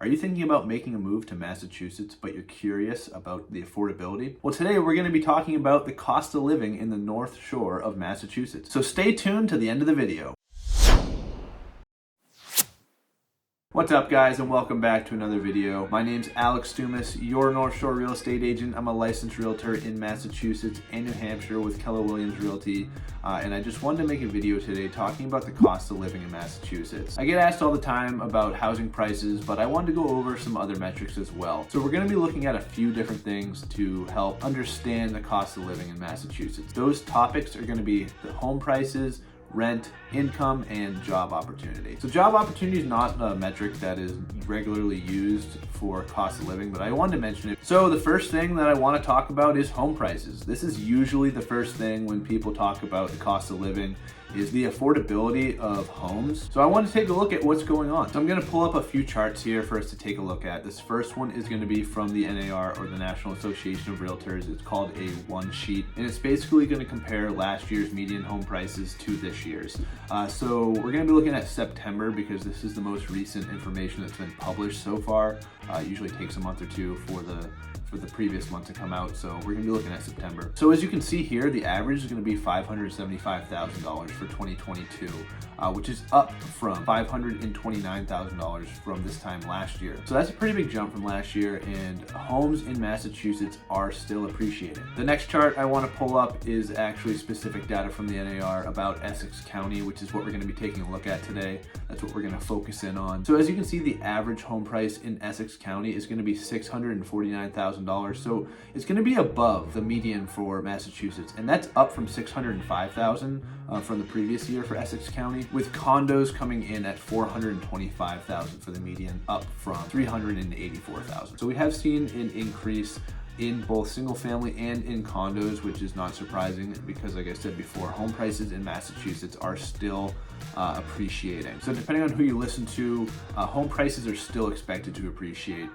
Are you thinking about making a move to Massachusetts, but you're curious about the affordability? Well, today we're going to be talking about the cost of living in the North Shore of Massachusetts. So stay tuned to the end of the video. What's up, guys, and welcome back to another video. My name's Alex Dumas, your North Shore real estate agent. I'm a licensed realtor in Massachusetts and New Hampshire with Keller Williams Realty, and I just wanted to make a video today talking about the cost of living in Massachusetts. I get asked all the time about housing prices, but I wanted to go over some other metrics as well. So we're going to be looking at a few different things to help understand the cost of living in Massachusetts. Those topics are going to be the home prices, rent, income, and job opportunity. So job opportunity is not a metric that is regularly used for cost of living, but I wanted to mention it. So the first thing that I want to talk about is home prices. This is usually the first thing when people talk about the cost of living is the affordability of homes. So I want to take a look at what's going on. So I'm going to pull up a few charts here for us to take a look at. This first one is going to be from the NAR, or the National Association of Realtors. It's called a one sheet, and it's basically going to compare last year's median home prices to this year's. So we're going to be looking at September because this is the most recent information that's been published so far. It usually takes a month or two for the previous month to come out, so we're going to be looking at September. So as you can see here, the average is going to be $575,000 for 2022, which is up from $529,000 from this time last year. So that's a pretty big jump from last year, and homes in Massachusetts are still appreciating. The next chart I want to pull up is actually specific data from the NAR about Essex County, which is what we're going to be taking a look at today. That's what we're going to focus in on. So as you can see, the average home price in Essex County is going to be $649,000. So it's going to be above the median for Massachusetts, and that's up from $605,000 from the previous year for Essex County, with condos coming in at $425,000 for the median, up from $384,000. So we have seen an increase in both single family and in condos, which is not surprising because, like I said before, home prices in Massachusetts are still appreciating. So depending on who you listen to, home prices are still expected to appreciate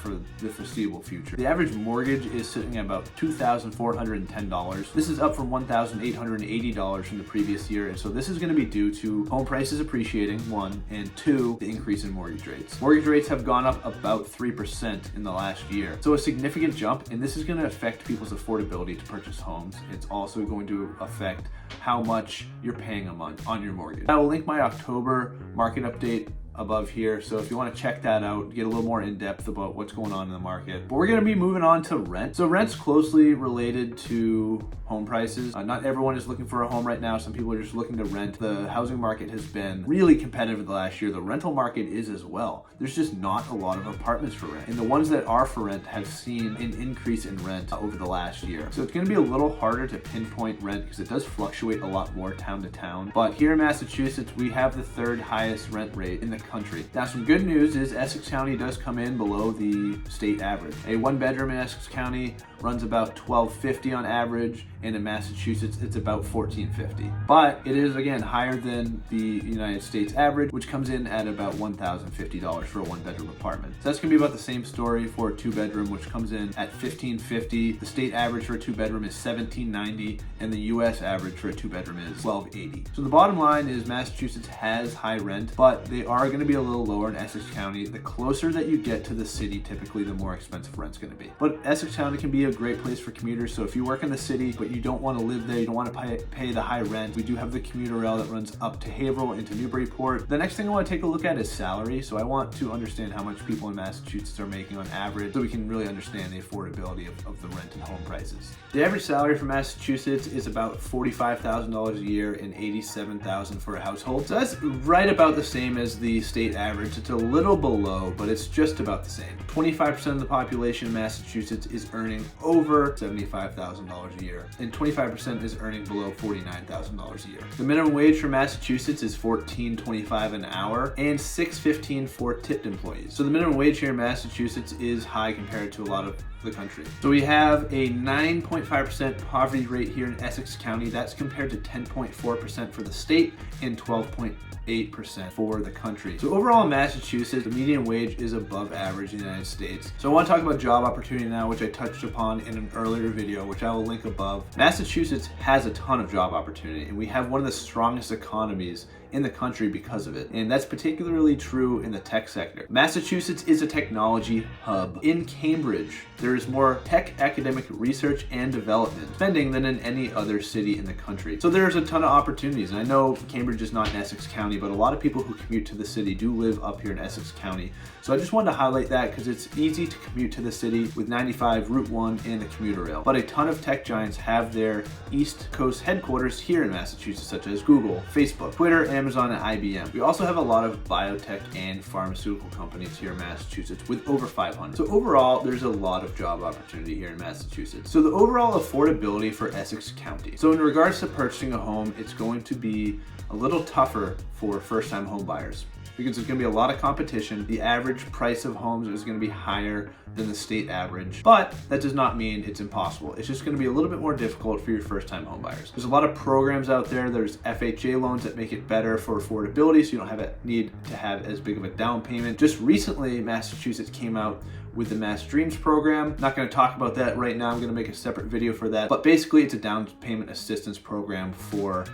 for the foreseeable future. The average mortgage is sitting at about $2,410. This is up from $1,880 from the previous year, and so this is going to be due to home prices appreciating, one, and two, the increase in mortgage rates. Mortgage rates have gone up about 3% in the last year, so a significant jump, and this is going to affect people's affordability to purchase homes. It's also going to affect how much you're paying a month on your mortgage. I will link my October market update above here, so if you want to check that out, get a little more in depth about what's going on in the market. But we're going to be moving on to rent. So rent's closely related to home prices. Not everyone is looking for a home right now. Some people are just looking to rent. The housing market has been really competitive the last year. The rental market is as well. There's just not a lot of apartments for rent, and the ones that are for rent have seen an increase in rent over the last year. So it's going to be a little harder to pinpoint rent because it does fluctuate a lot more town to town. But here in Massachusetts, we have the third highest rent rate in the country. Now, some good news is Essex County does come in below the state average. A one bedroom in Essex County runs about $1,250 on average, and in Massachusetts it's about $1,450. But it is, again, higher than the United States average, which comes in at about $1,050 for a one bedroom apartment. So that's gonna be about the same story for a two bedroom, which comes in at $1,550. The state average for a two bedroom is $1,790, and the US average for a two bedroom is $1,280. So the bottom line is Massachusetts has high rent, but they are going to be a little lower in Essex County. The closer that you get to the city, typically the more expensive rent's going to be. But Essex County can be a great place for commuters. So if you work in the city, but you don't want to live there, you don't want to pay the high rent, we do have the commuter rail that runs up to Haverhill into Newburyport. The next thing I want to take a look at is salary. So I want to understand how much people in Massachusetts are making on average, so we can really understand the affordability of the rent and home prices. The average salary for Massachusetts is about $45,000 a year and $87,000 for a household. So that's right about the same as the state average. It's a little below, but it's just about the same. 25% of the population in Massachusetts is earning over $75,000 a year, and 25% is earning below $49,000 a year. The minimum wage for Massachusetts is $14.25 an hour and $6.15 for tipped employees. So the minimum wage here in Massachusetts is high compared to a lot of the country. So we have a 9.5% poverty rate here in Essex County. That's compared to 10.4% for the state and 12.8% for the country. So overall in Massachusetts, the median wage is above average in the United United States. So I want to talk about job opportunity now, which I touched upon in an earlier video, which I will link above. Massachusetts has a ton of job opportunity, and we have one of the strongest economies in the country because of it. And that's particularly true in the tech sector. Massachusetts is a technology hub. In Cambridge, there is more tech academic research and development spending than in any other city in the country. So there's a ton of opportunities. And I know Cambridge is not in Essex County, but a lot of people who commute to the city do live up here in Essex County. So I just wanted to highlight that because it's easy to commute to the city with 95, Route 1, and the commuter rail. But a ton of tech giants have their East Coast headquarters here in Massachusetts, such as Google, Facebook, Twitter, Amazon, and IBM. We also have a lot of biotech and pharmaceutical companies here in Massachusetts with over 500. So overall, there's a lot of job opportunity here in Massachusetts. So the overall affordability for Essex County. So in regards to purchasing a home, it's going to be a little tougher for first-time home buyers because there's going to be a lot of competition. The average price of homes is going to be higher than the state average, but that does not mean it's impossible. It's just going to be a little bit more difficult for your first-time home buyers. There's a lot of programs out there. There's FHA loans that make it better for affordability, so you don't have a need to have as big of a down payment. Just recently, Massachusetts came out with the Mass Dreams program. Not going to talk about that right now. I'm going to make a separate video for that. But basically, it's a down payment assistance program for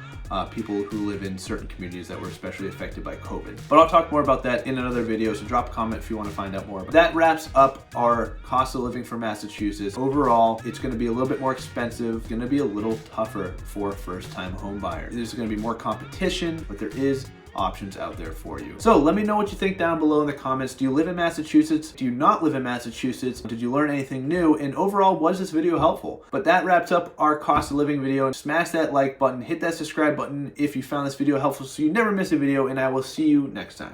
people who live in certain communities that were especially affected by COVID. But I'll talk more about that in another video, so drop a comment if you want to find out more. But that wraps up our cost of living for Massachusetts. Overall, it's going to be a little bit more expensive, going to be a little tougher for first-time home buyers. There's going to be more competition, but there is options out there for you. So let me know what you think down below in the comments. Do you live in Massachusetts? Do you not live in Massachusetts? Did you learn anything new? And overall, was this video helpful? But that wraps up our cost of living video. Smash that like button, hit that subscribe button if you found this video helpful so you never miss a video, and I will see you next time.